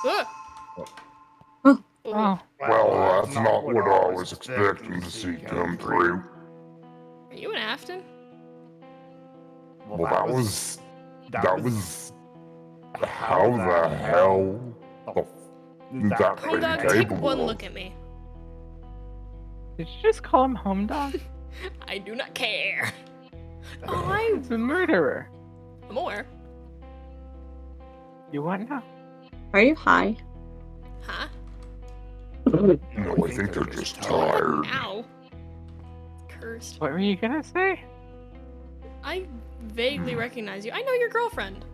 Oh. Oh. Well, that's not what I was expecting to see come through. Are you an Afton? Well, that was how the hell that Home thing dog, take capable one of? look at me. Did you just call him home dog? I do not care. He's a murderer. I'm aware. You want to know? Are you high? Huh? No, I think they're just tired. Ow. Cursed. What were you gonna say? I vaguely recognize you. I know your girlfriend.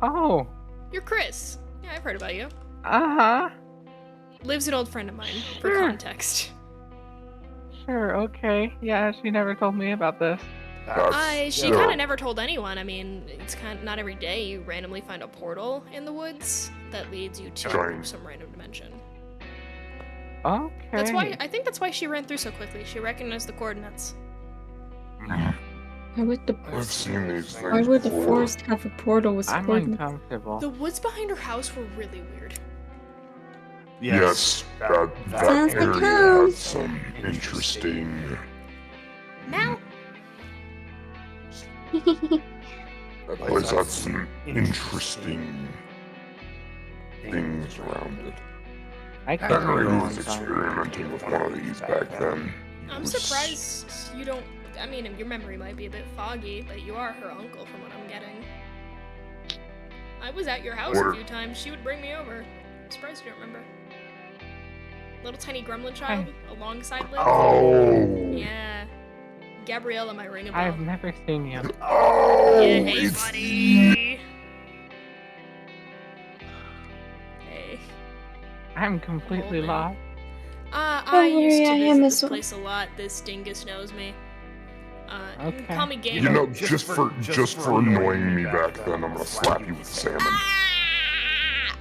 Oh. You're Chris. Yeah, I've heard about you. Uh-huh. Lives an old friend of mine, for Sure. context. Sure, okay. Yeah, she never told me about this. She kind of never told anyone. I mean, it's kind of not every day you randomly find a portal in the woods that leads you to some random dimension. Okay. That's why, I think that's why she ran through so quickly. She recognized the coordinates. Why would the I've seen these things Why would the before. forest have a portal with I'm coordinates? uncomfortable. The woods behind her house were really weird. Yes, that Sounds like area home. has some interesting. Mal, That place had some interesting things around it. I can't Henry remember was one time. experimenting with one of these back then. I'm surprised you don't. I mean, your memory might be a bit foggy, but you are her uncle from what I'm getting. I was at your house a few times. She would bring me over. I'm surprised you don't remember. Little tiny gremlin child alongside Liv. Oh. Yeah. Gabriella might ring a bell. I've never seen you. Oh. Yeah, hey, it's buddy. Hey. I'm completely man. lost. I Don't used worry, to I visit am this as well. place a lot. This dingus knows me. You Okay. can call me Gabe. You know, just for annoying me back then, I'm gonna slap you with salmon. Ah!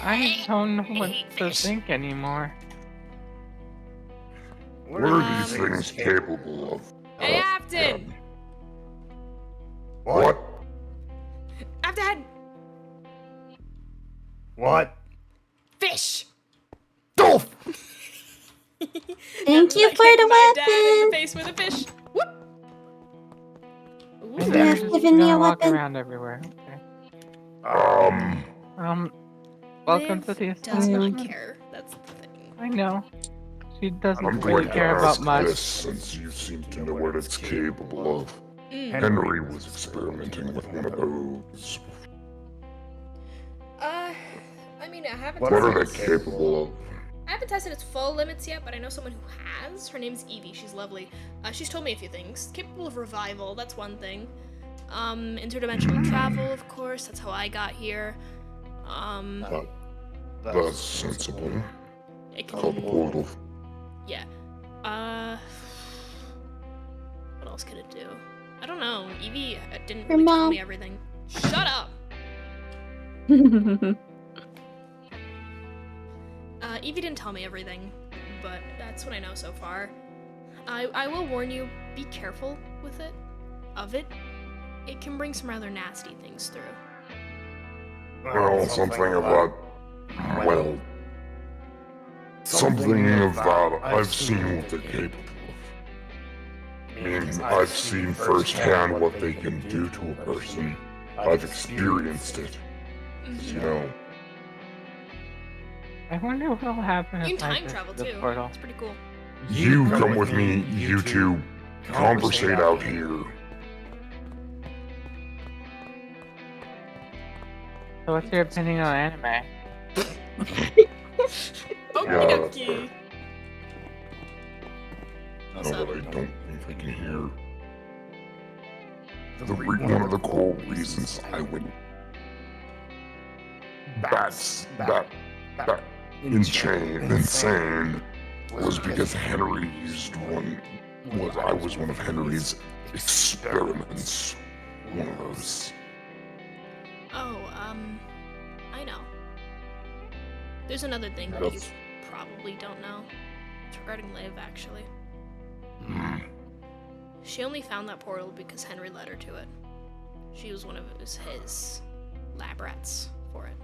I don't know what hate to fish. think anymore. What are these things capable of? Hey, Afton! What? Afton! What? Fish! Dolph! Thank you Like for hitting the my dad in the weapon. face with a fish. Whoop! I Ooh. Yeah, never just giving me gonna a walk weapon. around everywhere. Okay. Welcome Liv to the does not establishment. care. That's the thing. I know. She doesn't I'm really going to care about ask much. this since you seem to know what it's capable of. Mm. Henry was experimenting with one of those. I mean, I haven't What are tested they its, capable of? I haven't tested its full limits yet, but I know someone who has. Her name's Evie. She's lovely. She's told me a few things. Capable of revival. That's one thing. Interdimensional travel, of course. That's how I got here. That's sensible. It Called a can, portal. yeah. What else could it do? I don't know. Evie didn't Your really tell mom. me everything. Shut up. Evie didn't tell me everything, but that's what I know so far. I will warn you, be careful with it. Of it. It can bring some rather nasty things through. Well, something about. Well. Something of that. I've seen what they're capable of. I mean, I've seen firsthand what they can do to a person. I've experienced it. You know. I wonder what'll happen You if can I time visit travel the too. portal. It's pretty cool. You come with me, you two. Conversate out here. So what's your opinion on anime? Okie Yeah, that's dokie. What's No, up? but I don't think I can hear. One of the core reasons I went that insane was because Henry used I was one of Henry's experiments. One of those. Oh, I know. There's another thing that you probably don't know. It's regarding Liv, actually. She only found that portal because Henry led her to it. She was one of his lab rats for it.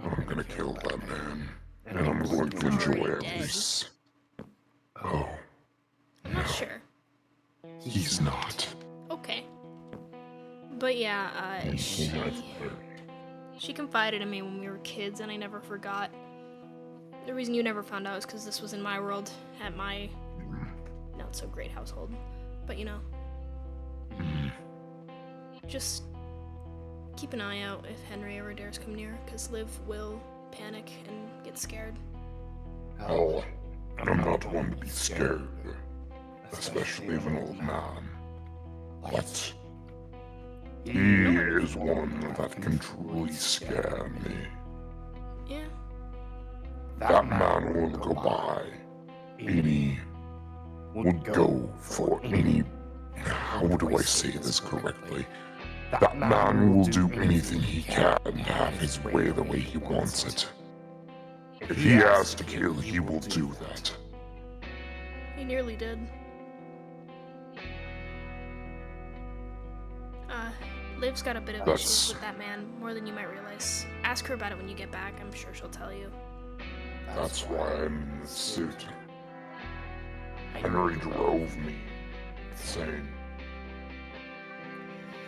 I'm gonna kill that man, and I'm going to enjoy at least. Oh, I'm not sure. he's not. Okay. But yeah, she confided in me when we were kids, and I never forgot. The reason you never found out is because this was in my world, at my not so great household. But you know, just keep an eye out if Henry ever dares come near, because Liv will panic and get scared. Hell, and I'm not one to be scared, especially of an old man. But he is one that can truly scare me. Yeah. That man will go by would go for any, how do I say this correctly? That man will do anything he can to have his way the way he wants it. If he has to kill, he will do that. He nearly did. Liv's got a bit of issues with that man, more than you might realize. Ask her about it when you get back, I'm sure she'll tell you. That's why I'm in this suit. Henry drove me insane.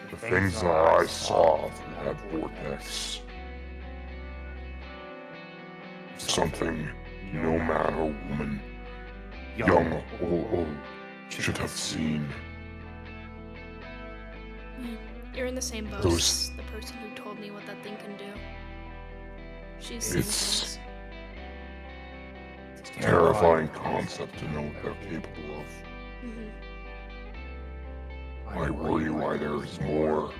The things that I saw through that vortex. Something no man or woman, young or old, should have seen. You're in the same boat as the person who told me what that thing can do. She's seen things. It's a terrifying concept to know what they're capable of. I worry why there is more.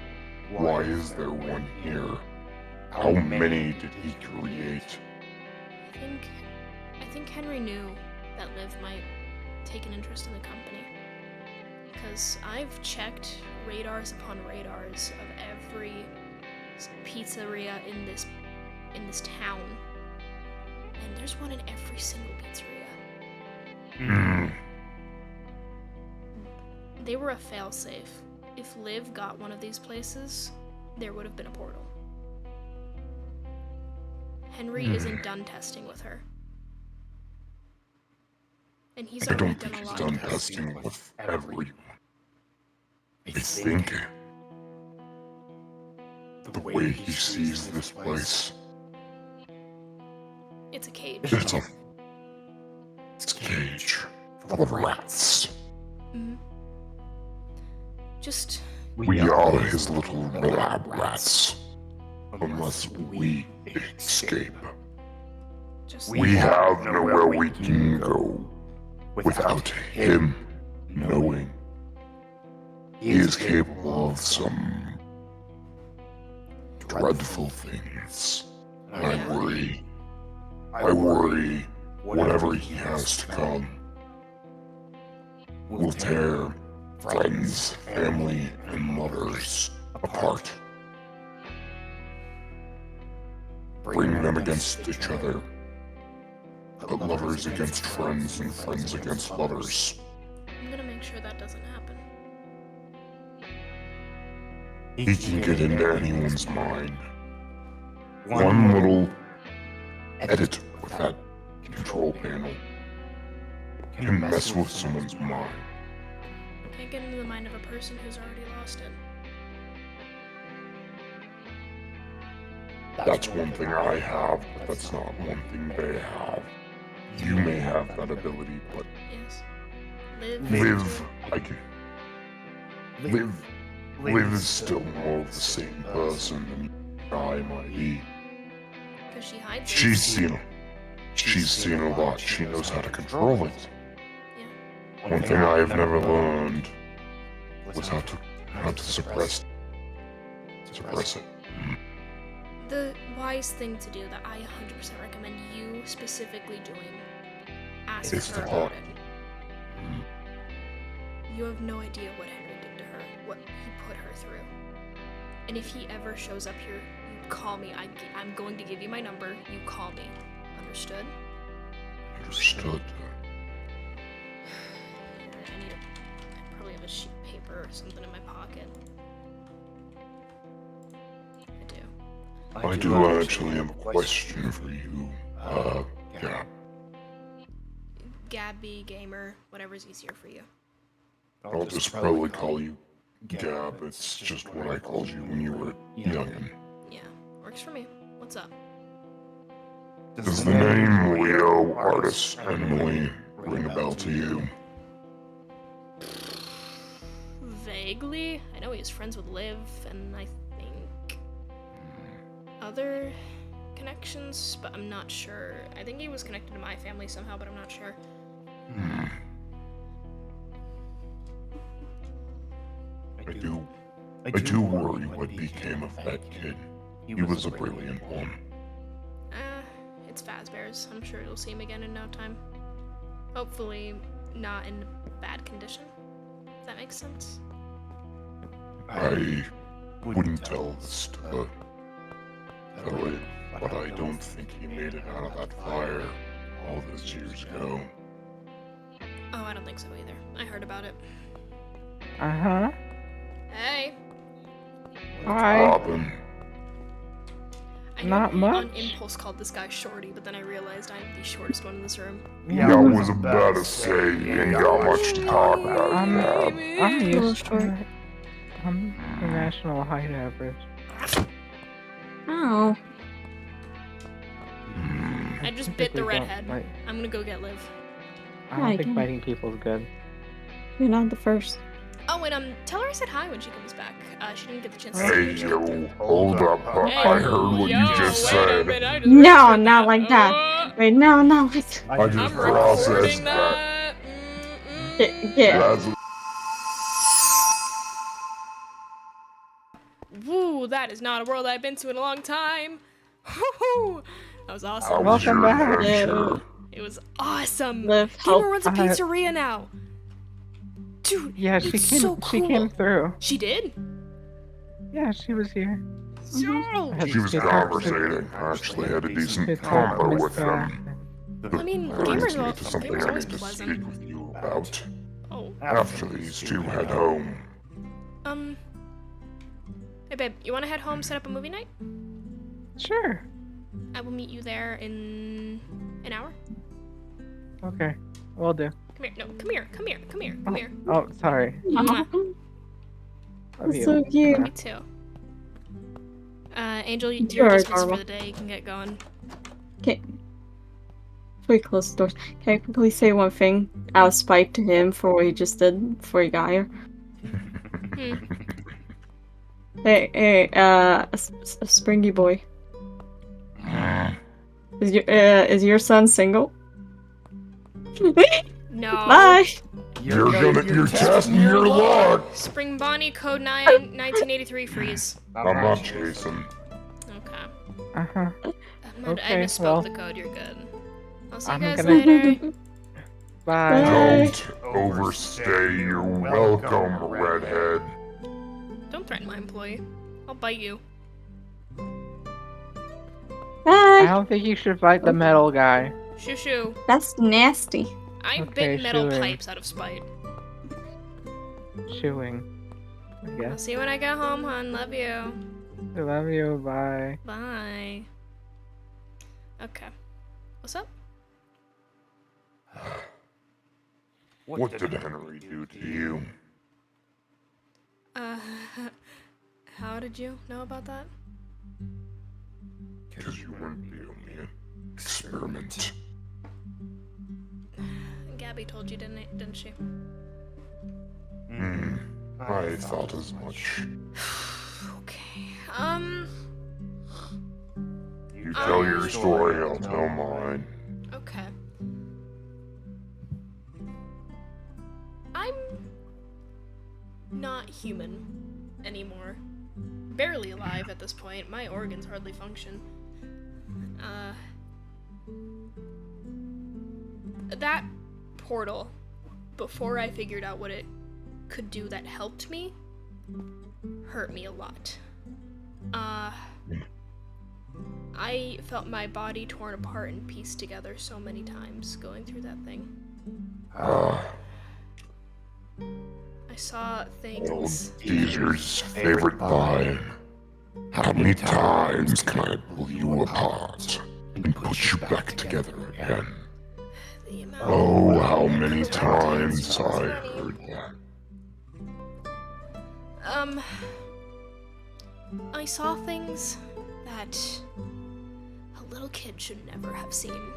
Why is there one here? How many did he create? I think Henry knew that Liv might take an interest in the company. Because I've checked radars upon radars of every pizzeria in this town. And there's one in every single pizzeria. They were a failsafe. If Liv got one of these places, there would have been a portal. Henry isn't done testing with her. And he's already done a lot. I don't think he's done testing with everyone. I think the way he sees this place, it's a cage. It's a cage full of rats. Just... We are his little lab rats. Unless we escape. We have nowhere we can go without him knowing. He is capable of some dreadful things. I worry whatever he has to come will tear friends, family, and mothers apart. Bring them against each other. Put lovers against friends and friends against lovers. I'm gonna make sure that doesn't happen. He can get into anyone's mind. One little edit with that control panel can mess with someone's mind. Can't get into the mind of a person who's already lost it. That's one thing I have, but that's not one thing they have. You may have that ability, but... Yes. Liv is still more of the same person than I might be. Because she hides it. She's seen a lot. She knows how to control it. Yeah. One thing I have never learned was how to suppress it. The wise thing to do that I 100% recommend you specifically doing, ask her about it. You have no idea what Henry did to her, what he put her through. And if he ever shows up here, you call me. I'm going to give you my number. You call me. Understood? Understood. I probably have a sheet of paper or something in my pocket. I do. I do actually have a question for you. Yeah. Gabby, Gamer, whatever's easier for you. I'll just probably call you Gab. It's just what I called you when you were youngin'. Yeah, works for me. What's up? Does the name Leo Artist Emily ring a bell to you? Vaguely. I know he was friends with Liv, and I think other connections, but I'm not sure. I think he was connected to my family somehow, but I'm not sure. I do worry what became of that kid. He was a brilliant one. It's Fazbear's. I'm sure you'll see him again in no time. Hopefully not in bad condition. If that makes sense. I wouldn't tell this to it, but I don't think he made it out of that fire all those years ago. Oh, I don't think so either. I heard about it. Uh-huh. Hey! Hi. Happened. I Not know on much. impulse called this guy Shorty, but then I realized I'm the shortest one in this room. Yeah, I was about to say, you ain't got much to talk about, I'm Gab. used short. to it. I'm the national height average. Oh. I just think bit the we don't redhead. fight. I'm gonna go get Liv. I Hi don't think again. fighting people is good. You're not the first. Oh, and tell her I said hi when she comes back. She didn't get the chance to Hey, say yo, hold up. I heard what you just said. No, not like that. Wait, no, no. I just I'm processed recording that. that. Get. That's Woo, that is not a world I've been to in a long time. Woo-hoo. That was how awesome. was your Welcome back. adventure? It was awesome. Liv, Gamer help. runs a pizzeria now. Dude, Yeah, she it's came. so She cool. came through. She did? Yeah, she was here. Yo! She was conversating. I actually had a decent combo with them. I mean, Brings Gamer's me to something I always need to pleasant. speak with you about. Oh, After these two head home. Hey babe, you wanna head home, set up a movie night? Sure. I will meet you there in an hour. Okay. Will do. Come here, no, come here. Oh, sorry. Mwah. Love you. So cute. Me too. Angel, You you're are dismissed for adorable. the day. You can get going. Okay. Before we close the doors, can I quickly say one thing out of spite to him for what he just did before he got here? Hey, a springy boy. Is your son single? No. Bye. You're testing your luck. Spring Bonnie code 9 1983 freeze. I'm not chasing. Okay. Uh-huh. I Okay, misspoke well, the code. You're good. I'll see you I'm guys gonna- later. Bye. Don't overstay your welcome, redhead. Don't threaten my employee. I'll bite you. I Bye. don't think you should fight the metal guy. Shoo shoo. That's nasty. I Okay, bit metal shooing. pipes out of spite. Chewing. I I'll guess. see you when I get home, hon. Love you. I love you. Bye. Bye. Okay. What's up? What did Henry do to you? How did you know about that? Because you weren't the only experiment. Gabby told you, didn't she? I thought as much. Okay. You tell your story, I'll tell mine. Okay. I'm not human anymore. Barely alive at this point. My organs hardly function. That portal, before I figured out what it could do that helped me, hurt me a lot. I felt my body torn apart and pieced together so many times going through that thing. I saw Old things. Caesar's favorite vine. How many times can I pull you apart and put you back together again? The amount Oh, how many correct times answer was I many. heard that. I saw things that a little kid should never have seen.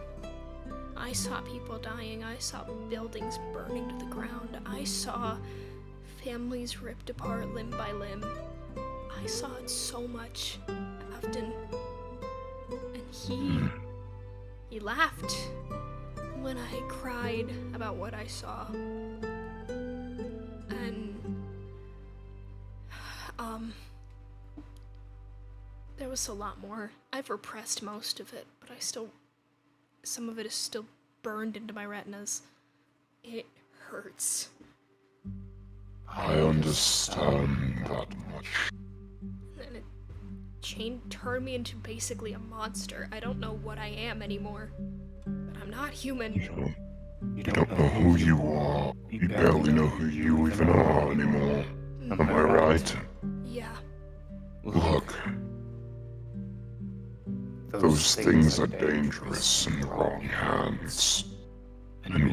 I saw people dying. I saw buildings burning to the ground. I saw families ripped apart limb by limb. I saw it so much, Afton. And he laughed when I cried about what I saw. And, there was a lot more. I've repressed most of it, but some of it is still burned into my retinas. It hurts. I understand that much. And it turned me into basically a monster. I don't know what I am anymore. But I'm not human. You don't know who you are. You barely know who you even are anymore. Am I right? Yeah. Look. Those things are dangerous in the wrong hands. And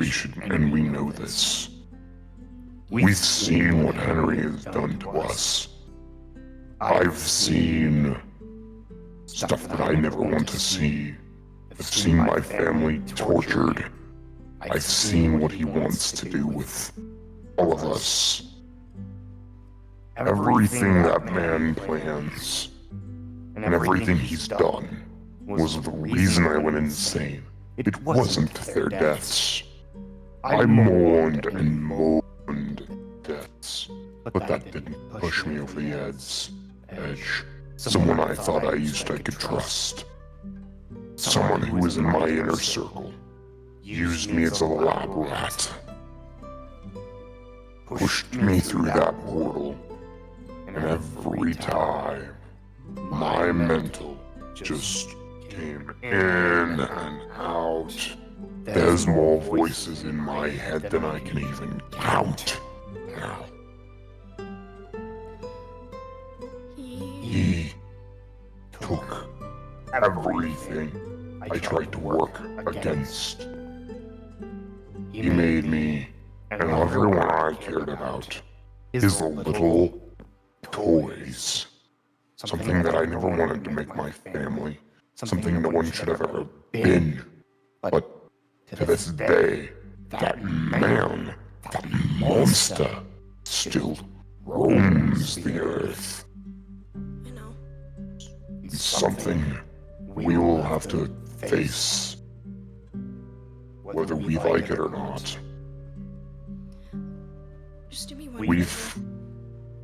we know this. We've seen what Henry has done to us. I've seen stuff that I never want to see. I've seen my family tortured. I've seen what he wants to do with all of us. Everything that man plans, and everything he's done, was the reason I went insane. It wasn't their deaths. I mourned and mourned deaths, but that didn't push me over the edge. Someone I thought I could trust. Someone who was in my inner circle. Used me as a lab rat. Pushed me through that portal. And every time, my mental just came in and out. There's more voices in my head than I can even count now. He took everything I tried to work against. He made me and everyone I cared about his little toys. Something that I never wanted to make my family. Something no one should have ever been. But to this day, that man, that monster, still roams the earth. I know. It's something we will have to face, whether we like it or not. Just do me one favor.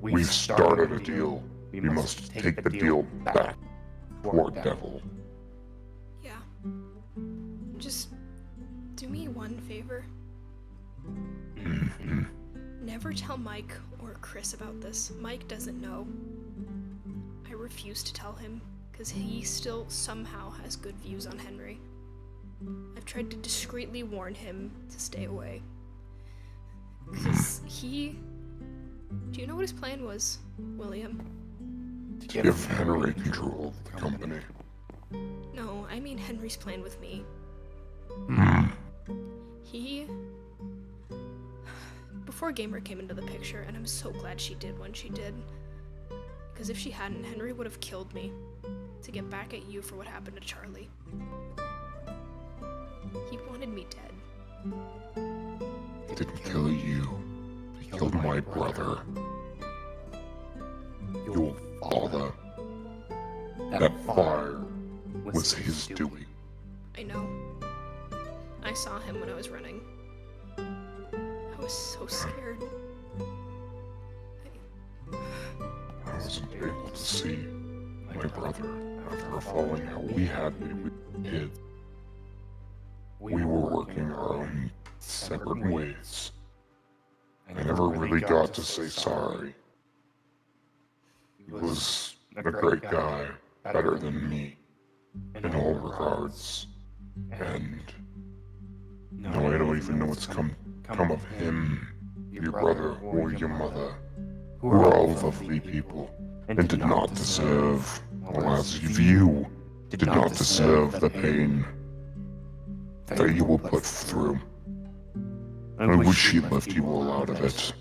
We've started a deal. We must take the deal back to our devil. Yeah. Just do me one favor. Mm-hmm. Never tell Mike or Chris about this. Mike doesn't know. I refuse to tell him, because he still somehow has good views on Henry. I've tried to discreetly warn him to stay away. Because do you know what his plan was, William? To give Henry control of the company. No, I mean Henry's plan with me. Before Gamer came into the picture, and I'm so glad she did when she did. Because if she hadn't, Henry would have killed me to get back at you for what happened to Charlie. He wanted me dead. He didn't kill you. He killed my brother. Your father. That fire was his doing. I know. I saw him when I was running. I was so scared. I wasn't able to see my brother after falling how we had when we were kids. We were working our own separate ways. I never really got to say sorry. He was a great guy, better than me, in all regards. And no, I don't even know what's come of him, your brother, or your mother, who are all lovely people, and did not deserve Well, as if you did not deserve the pain that you will put through. I wish she left you all out of it.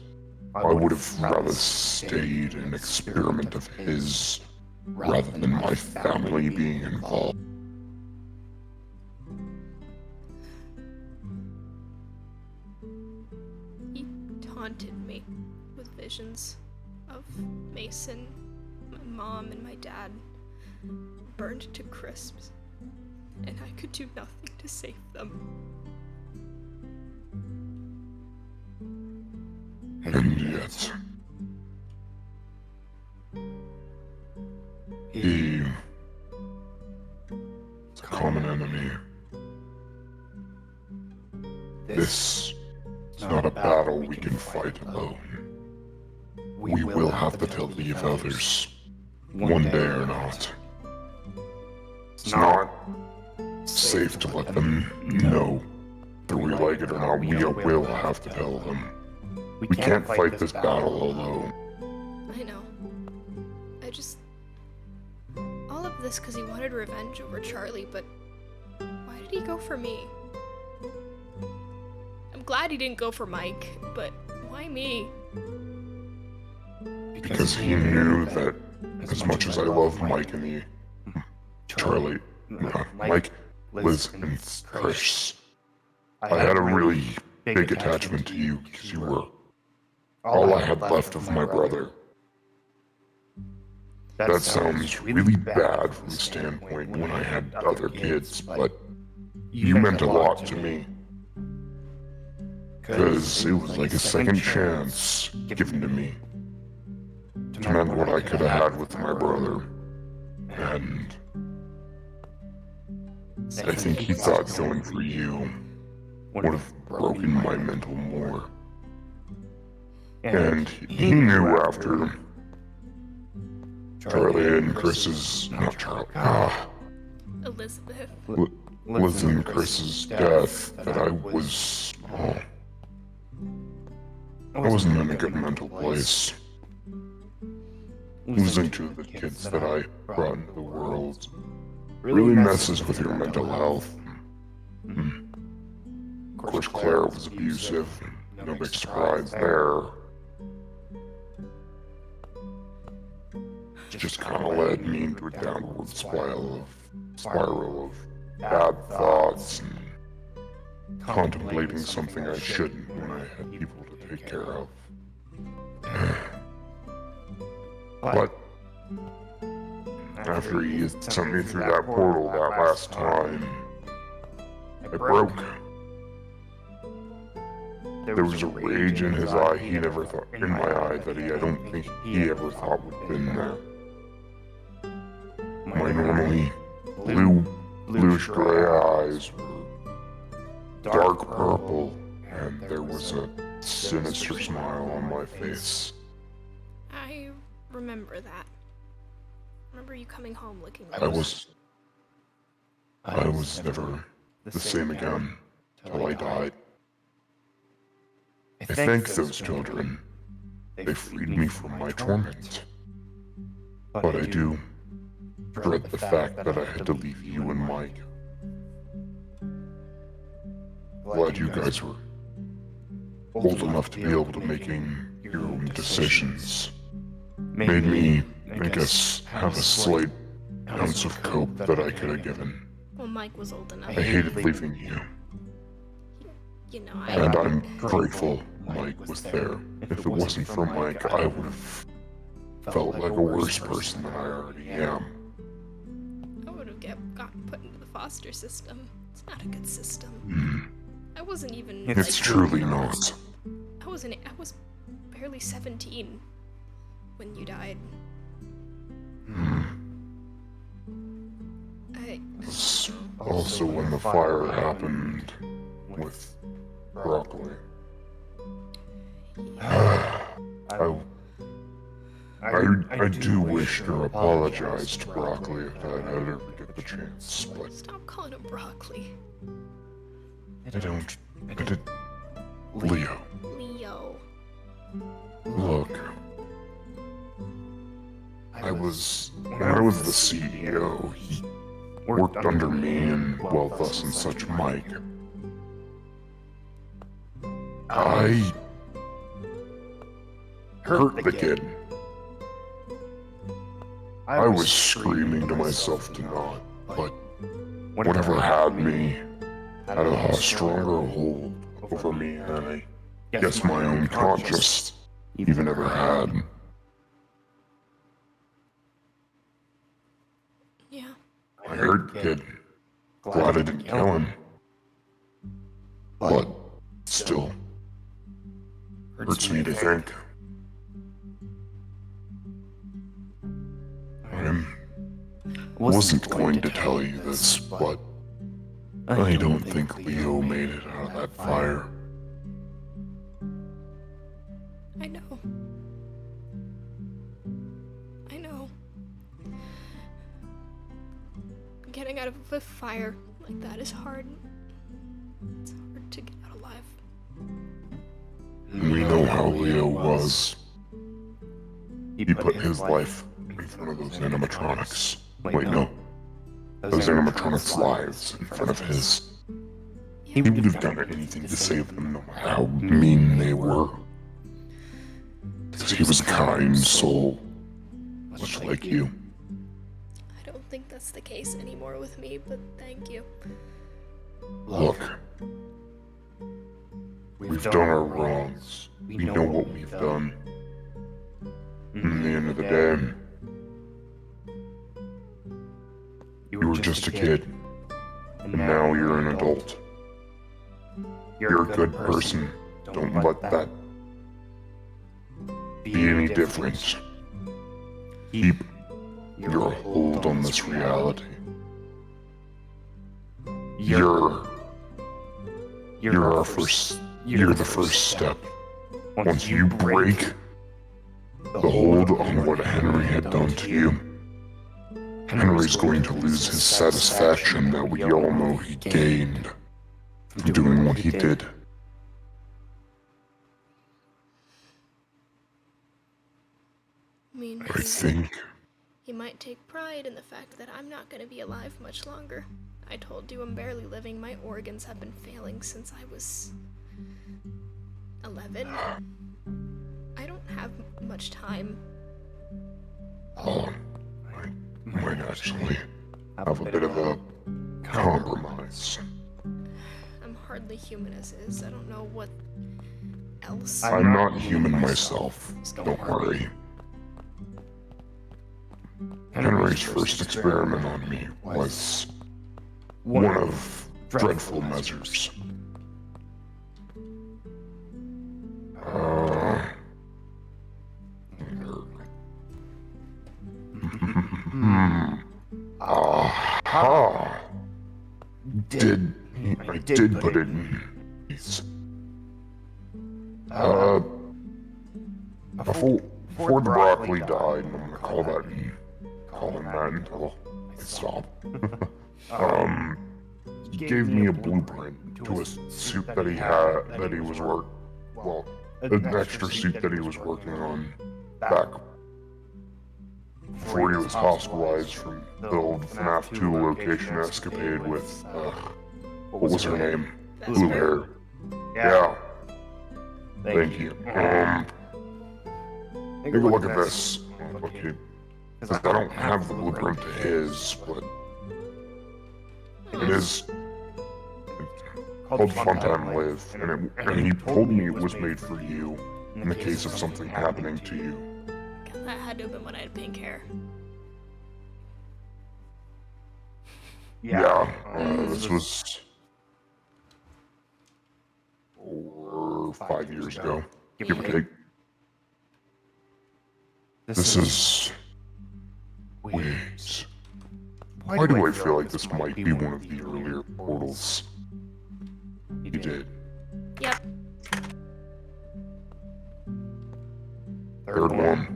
I would have rather stayed an experiment of his rather than my family being involved. He taunted me with visions of Mason, my mom, and my dad burned to crisps, and I could do nothing to save them. And yet, he is a common enemy. This is not a battle we can fight alone. We will have to leave others, one day or not. It's not safe to let them know whether we like it or not. We will have to tell them. We can't fight this battle alone. I know. All of this because he wanted revenge over Charlie, but why did he go for me? I'm glad he didn't go for Mike, but why me? Because he knew that as much as I love Mike and Charlie, Mike, Liz, and Chris, I had a really big attachment to you because you were all I had left of my brother. That sounds really bad from the standpoint when I had other kids, but you meant a lot to me. Because it was like a second chance given to me to mend what I could have had with my brother. And I think he thought going for you would have broken my mental more. And he knew after Charlie and Chris's, not Charlie, Elizabeth. Liz and Chris's death that I wasn't in a good mental place. Losing two of the kids that I brought into the world really messes with your mental health. Of course, Claire was abusive, no big surprise there. Just kind of led me into a downward spiral of bad thoughts and contemplating something I shouldn't when I had people to take care of. But after he had sent me through that portal that last time, I broke. There was a rage in his eye he never thought, in my eye, that I don't think he ever thought would have been there. My normally bluish gray eyes were dark purple, and there was a sinister smile on my face. I remember that. Remember you coming home looking I was never the same again till I died. I thank those children. They freed me from my torment. But I do dread the fact that I had to leave you and Mike. Glad you guys were old enough to be able to making your own decisions. Made me, I guess, have a slight ounce of cope that I could have given. Well, Mike was old enough. I hated leaving you, You know, and I'm grateful Mike was there. If it wasn't for Mike, I would have felt like a worse person than I already am. I would have gotten put into the foster system. It's not a good system. I wasn't even. It's truly not. I was barely 17 when you died. Also, when the fire happened with Broccoli. I do wish to apologize to Broccoli if I'd ever get the chance, but Stop calling him Broccoli. Leo, Leo. look. I when I was the CEO, he worked under me and, well, thus and such Mike. I hurt the kid. I was screaming to myself to not, but whatever had me had a stronger hold over me than I guess my own conscience even ever had. Yeah. I hurt the kid. Glad I didn't kill him. But still, hurts me to think. I wasn't going to tell you this, but I don't think Leo made it out of that fire. I know. I know. Getting out of a fire like that is hard. It's hard to get out alive. We know how Leo was. He put his life in front of those animatronics. Wait, no. Those animatronics' lives in front of his. He would have done anything to save them, no matter how mean they were. Because he was a kind soul, much like you. I don't think that's the case anymore with me, but thank you. Look, we've done our wrongs. We know what we've done. In the end of the day, you were just a kid, and now you're an adult. You're a good person. Don't let that be any different. Keep your hold on this reality. You're the first step. Once you break the hold on what Henry had done to you, Henry's going to lose his satisfaction that we all know he gained from doing what he did. I mean, I think he might take pride in the fact that I'm not going to be alive much longer. I told you I'm barely living. My organs have been failing since I was 11. I don't have much time. I might actually have a bit of a compromise. I'm hardly human as is. I don't know what else. I'm not human myself, don't worry. Henry's first experiment on me was one of dreadful measures. Aha! I did put it in. Before the broccoli died, and I'm gonna call him that until I stop. He gave me a blueprint to a suit that an extra suit that he was working on back before he was hospitalized from the old FNAF 2 location escapade with, what was her name? Blue hair. Yeah. Thank you. Take a look at this. Okay. Because I don't have the blueprint to his, but it is called Funtime Live, and he told me it was made for you in the case of something happening to you. That had to have been when I had pink hair. Yeah, this was 4 or 5 years ago, give or take. This is... Wait... Why do I feel like this might be one of the earlier portals you did? Yep. Third one.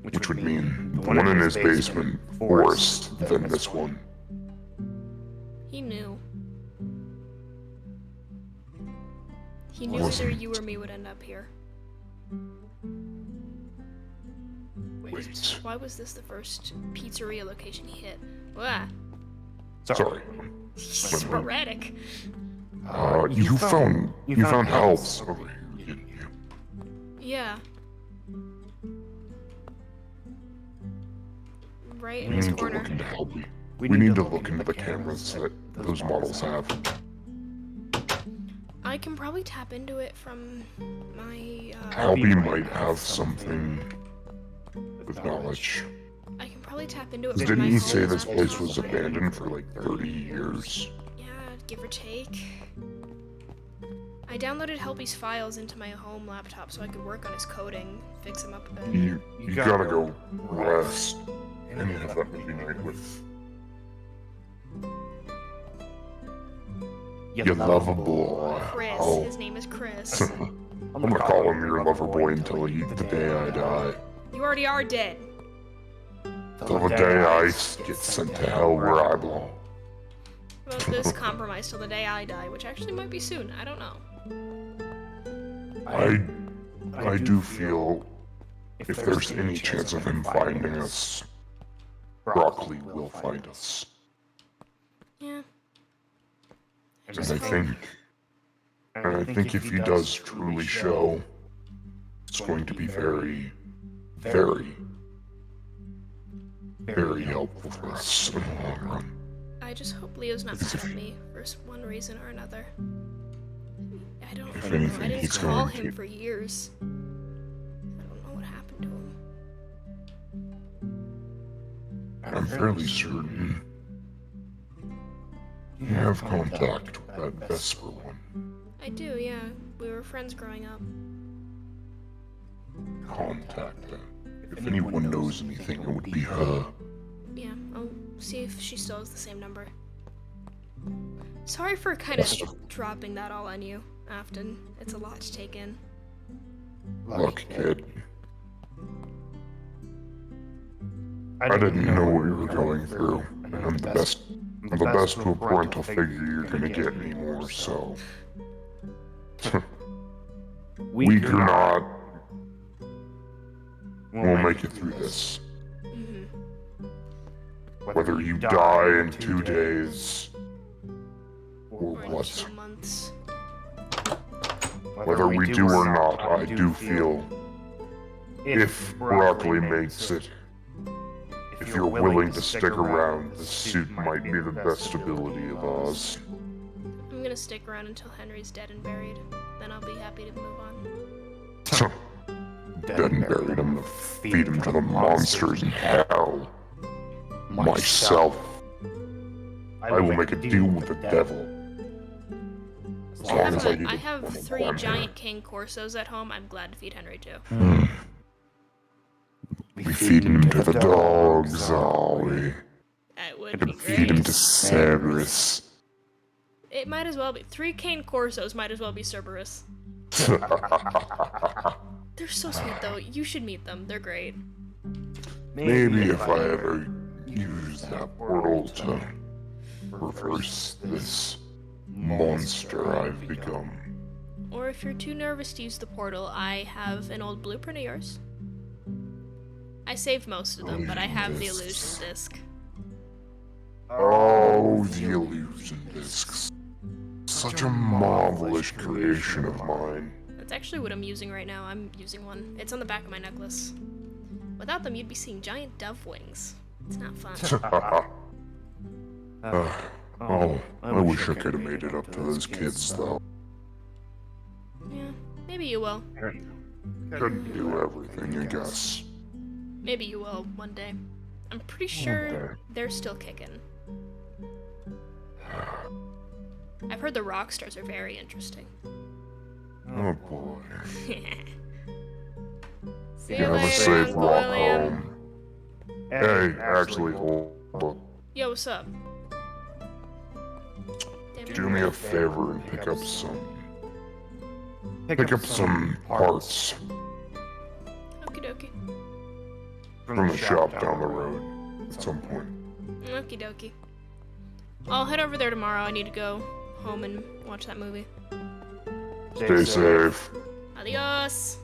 Which would mean the one in his basement first, then this one. He knew. He knew either you or me would end up here. Anyways, Why was this the first pizzeria location he hit? Wah. sorry. Sporadic. You found helps over here, didn't you? Yeah. Right in We his need to corner. look into helpy. We need to look into the cameras that those models have. I can probably tap into it from my, Helpy might have something with knowledge. I can probably tap into it 'Cause from my didn't he say home this place was laptop. abandoned for like 30 years? Yeah, give or take. I downloaded Helpy's files into my home laptop so I could work on his coding, fix him up a bit. You gotta go rest and have that movie night with your lovable. Chris, Oh, his name is Chris. I'm gonna call him your lover boy until the day I die. You already are dead. Till the day I get sent to hell where I belong. Well, this compromise till the day I die, which actually might be soon. I don't know. I do feel if there's any chance of him finding us, Broccoli will find us. Yeah. And I think if he does truly show, it's going to be very, very, very helpful for us in the long run. I just hope Leo's not mad at me for one reason or another. I don't If know. anything, I didn't he's call going him to- for years. I don't know what happened to him. I'm fairly certain you have contact with that Vesper one. I do, yeah. We were friends growing up. Contact her. If anyone knows anything, it would be her. Yeah, I'll see if she still has the same number. Sorry for kind of dropping that all on you, Afton. It's a lot to take in. Look, kid. I didn't know what you were going through, and I'm the best parental figure you're gonna get anymore, so... Weak or not, we'll make it through this. Mm-hmm. Whether you die in 2 days, or Or in what, 2 months. whether we do or not, I do feel if Broccoli makes it, if you're willing to stick around, the suit might be the best ability of Oz. I'm gonna stick around until Henry's dead and buried. Then I'll be happy to move on. Dead and buried, I'm gonna feed him to the monsters in hell. Myself. I will make a deal with the devil. As long as I get I it have from 3 him. giant king corsos at home. I'm glad to feed Henry too. We feed him to the dogs, are we? That would And be feed him great. to Cerberus. It might as well be 3 cane corsos. Might as well be Cerberus. They're so sweet though. You should meet them. They're great. Maybe if I ever use that portal to reverse this monster I've become. Or if you're too nervous to use the portal, I have an old blueprint of yours. I saved most of them, but I have the illusion disc. Oh, the illusion discs. Such a marvelous creation of mine. That's actually what I'm using right now. I'm using one. It's on the back of my necklace. Without them, you'd be seeing giant dove wings. It's not fun. Oh, I wish I could have made it up to those kids, though. Yeah, maybe you will. Couldn't do everything, I guess. Maybe you will one day. I'm pretty sure they're still kicking. I've heard the rock stars are very interesting. Oh boy. See you Have a later, safe Uncle walk William. home. Hey, actually, hold up. Yo, what's up? Damn it. Do me a favor and pick up some parts Okie dokie. from the shop down the road at some point. Okie dokie. I'll head over there tomorrow. I need to go home and watch that movie. Stay safe. Adios!